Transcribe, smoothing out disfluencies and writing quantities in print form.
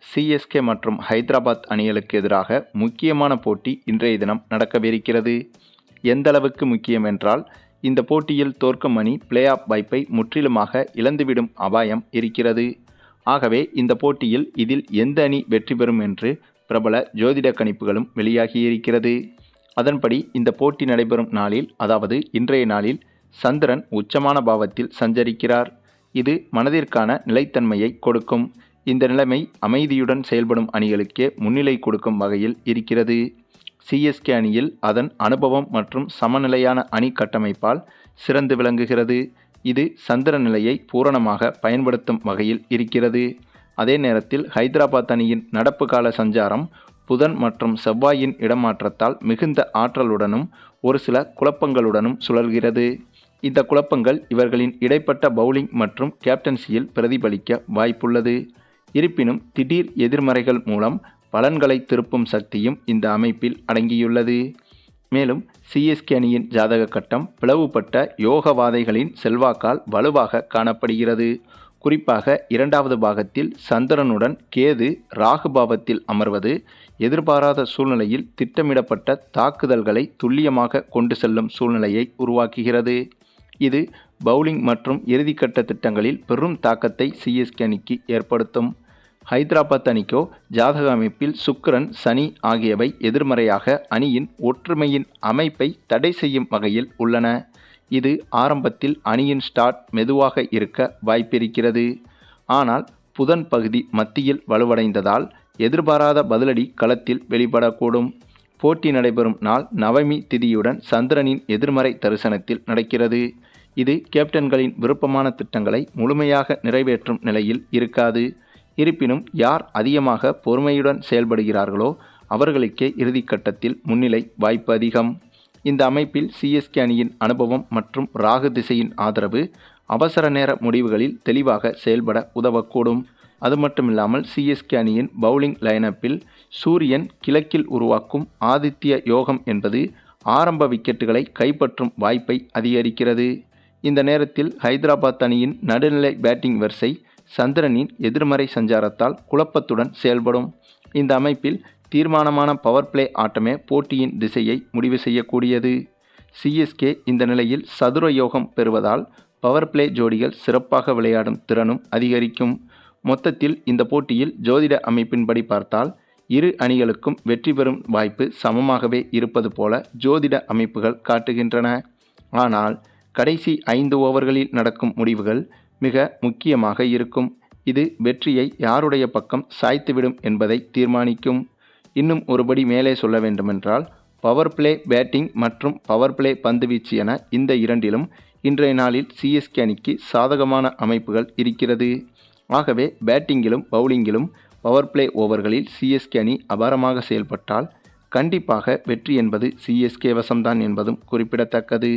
CSK மற்றும் ஹைதராபாத் அணிகளுக்கு எதிராக முக்கியமான போட்டி இன்றைய தினம் நடக்கவிருக்கிறது. எந்த அளவுக்கு முக்கியம் என்றால், இந்த போட்டியில் தோற்கும் அணி பிளே ஆஃப் வாய்ப்பை முற்றிலுமாக இழந்துவிடும் அபாயம் இருக்கிறது. ஆகவே இந்த போட்டியில் இதில் எந்த அணி வெற்றி பெறும் என்று பிரபல ஜோதிட கணிப்புகளும் வெளியாகியிருக்கிறது. அதன்படி இந்த போட்டி நடைபெறும் நாளில், அதாவது இன்றைய நாளில் சந்திரன் உச்சமான பாவத்தில் சஞ்சரிக்கிறார். இது மனதிற்கான நிலைத்தன்மையை கொடுக்கும். இந்த நிலைமை அமைதியுடன் செயல்படும் அணிகளுக்கே முன்னிலை கொடுக்கும் வகையில் இருக்கிறது. சிஎஸ்கே அணியில் அதன் அனுபவம் மற்றும் சமநிலையான அணி கட்டமைப்பால் சிறந்து விளங்குகிறது. இது சந்திர நிலையை பூரணமாக பயன்படுத்தும் வகையில் இருக்கிறது. அதே நேரத்தில் ஹைதராபாத் அணியின் நடப்பு கால சஞ்சாரம் புதன் மற்றும் செவ்வாயின் இடமாற்றத்தால் மிகுந்த ஆற்றலுடனும் ஒரு சில குழப்பங்களுடனும் சுழல்கிறது. இந்த குழப்பங்கள் இவர்களின் இடைப்பட்ட பவுலிங் மற்றும் கேப்டன்சியில் பிரதிபலிக்க வாய்ப்புள்ளது. இருப்பினும் திடீர் எதிர்மறைகள் மூலம் பலன்களை திருப்பும் சக்தியும் இந்த அமைப்பில் அடங்கியுள்ளது. மேலும் சிஎஸ்கே அணியின் ஜாதக கட்டம் பிளவுபட்ட யோகவாதைகளின் செல்வாக்கால் வலுவாக காணப்படுகிறது. குறிப்பாக இரண்டாவது பாகத்தில் சந்திரனுடன் கேது ராகு பாவத்தில் அமர்வது எதிர்பாராத சூழ்நிலையில் திட்டமிடப்பட்ட தாக்குதல்களை துல்லியமாக கொண்டு செல்லும் சூழ்நிலையை உருவாக்குகிறது. இது பவுலிங் மற்றும் இறுதிக்கட்ட திட்டங்களில் பெரும் தாக்கத்தை சிஎஸ்கே அணிக்கு ஏற்படுத்தும். ஹைதராபாத் அணிக்கோ ஜாதக அமைப்பில் சுக்கிரன், சனி ஆகியவை எதிர்மறையாக அணியின் ஒற்றுமையின் அமைப்பை தடை செய்யும் வகையில் உள்ளன. இது ஆரம்பத்தில் அணியின் ஸ்டார்ட் மெதுவாக இருக்க வாய்ப்பிருக்கிறது. ஆனால் புதன் பகுதி மத்தியில் வலுவடைந்ததால் எதிர்பாராத பதிலடி களத்தில் வெளிப்படக்கூடும். போட்டி நடைபெறும் நாள் நவமி திதியுடன் சந்திரனின் எதிர்மறை தரிசனத்தில் நடக்கிறது. இது கேப்டன்களின் விருப்பமான திட்டங்களை முழுமையாக நிறைவேற்றும் நிலையில் இருக்காது. இருப்பினும் யார் அதிகமாக பொறுமையுடன் செயல்படுகிறார்களோ அவர்களுக்கே இறுதிக்கட்டத்தில் முன்னிலை வாய்ப்பு அதிகம். இந்த அமைப்பில் சிஎஸ்கே அணியின் அனுபவம் மற்றும் ராகு திசையின் ஆதரவு அவசர நேர முடிவுகளில் தெளிவாக செயல்பட உதவக்கூடும். அது மட்டுமில்லாமல் சிஎஸ்கே அணியின் பவுலிங் லைனப்பில் சூரியன் கிழக்கில் உருவாக்கும் ஆதித்ய யோகம் என்பது ஆரம்ப விக்கெட்டுகளை கைப்பற்றும் வாய்ப்பை அதிகரிக்கிறது. இந்த நேரத்தில் ஹைதராபாத் அணியின் நடுநிலை பேட்டிங் வரிசை சந்திரனின் எதிர்மறை சஞ்சாரத்தால் குழப்பத்துடன் செயல்படும். இந்த அமைப்பில் தீர்மானமான பவர் பிளே ஆட்டமே போட்டியின் திசையை முடிவு செய்யக்கூடியது. சிஎஸ்கே இந்த நிலையில் சதுர யோகம் பெறுவதால் பவர் பிளே ஜோடிகள் சிறப்பாக விளையாடும் திறனும் அதிகரிக்கும். மொத்தத்தில் இந்த போட்டியில் ஜோதிட அமைப்பின்படி பார்த்தால் இரு அணிகளுக்கும் வெற்றி பெறும் வாய்ப்பு சமமாகவே இருப்பது போல ஜோதிட அமைப்புகள் காட்டுகின்றன. ஆனால் கடைசி 5 ஓவர்களில் நடக்கும் முடிவுகள் மிக முக்கியமாக இருக்கும். இது வெற்றியை யாருடைய பக்கம் சாய்த்துவிடும் என்பதை தீர்மானிக்கும். இன்னும் ஒருபடி மேலே சொல்ல வேண்டுமென்றால், பவர் பிளே பேட்டிங் மற்றும் பவர் பிளே பந்துவீச்சு என இந்த இரண்டிலும் இன்றைய நாளில் சிஎஸ்கே அணிக்கு சாதகமான அமைப்புகள் இருக்கிறது. ஆகவே பேட்டிங்கிலும் பவுலிங்கிலும் பவர் பிளே ஓவர்களில் சிஎஸ்கே அணி அபாரமாக செயல்பட்டால் கண்டிப்பாக வெற்றி என்பது சிஎஸ்கே வசம்தான் என்பதும் குறிப்பிடத்தக்கது.